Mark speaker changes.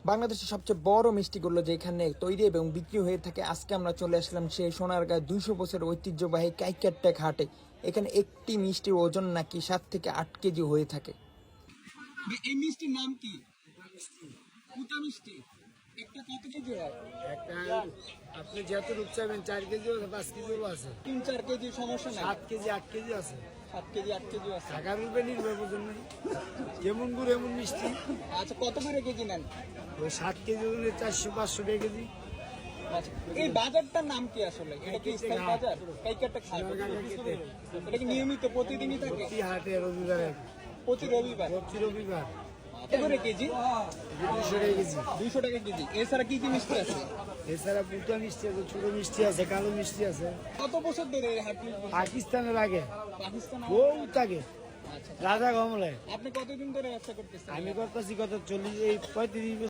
Speaker 1: বাংলাদেশের সবচেয়ে বড় মিষ্টিগুলো যেখানে তৈরি এবং বিক্রি হয়ে থাকে, আজকে আমরা চলে আসলাম সেই সোনারগাঁয় 200 বছরের ঐতিহ্যবাহী কাইকেরটেক হাটে। এখানে একটি মিষ্টির ওজন নাকি 7 থেকে 8 কেজি হয়ে থাকে।
Speaker 2: এই মিষ্টির নাম কি? কুটা মিষ্টি। একটা কত কেজি হয়?
Speaker 3: একটা আপনি যত রূপ চাইবেন 4 কেজি আছে, 5 কেজিও আছে,
Speaker 2: 3-4 কেজি সমস্যা নাই।
Speaker 3: 7 কেজি 8 কেজি আছে।
Speaker 2: 7 কেজি 8 কেজি আছে।
Speaker 3: টাকার রূপে নির্ভর করছেন না, যেমন গুড় এমন মিষ্টি।
Speaker 2: আচ্ছা, কত করে কেজি নেন?
Speaker 3: ওই 7 কেজি হলে 400-500 টাকা কেজি।
Speaker 2: আচ্ছা, এই বাজারটার নাম কি আসলে? এটা কি স্থায়ী বাজার? কাইকেরটেক হাট। এটা কি নিয়মিত প্রতিদিনই থাকে?
Speaker 3: প্রতি হাটে রবিবারে,
Speaker 2: প্রতি রবিবার।
Speaker 3: প্রতি রবিবার
Speaker 2: কত করে কেজি?
Speaker 3: 200 টাকা কেজি।
Speaker 2: 200 টাকা কেজি। এছাড়া কি কি মিষ্টি আছে?
Speaker 3: এছাড়া পুটা মিষ্টি আছে, ছোট মিষ্টি আছে, কালো মিষ্টি আছে।
Speaker 2: কত বছর ধরে এই হাট বসে?
Speaker 3: পাকিস্তানের আগে
Speaker 2: পাকিস্তান
Speaker 3: বহু থাকে,
Speaker 2: আচ্ছা,
Speaker 3: রাজা কমলে।
Speaker 2: আপনি কতদিন ধরে ব্যবসা করতেছেন?
Speaker 3: আমি করতেছি কত 40 35 বছর।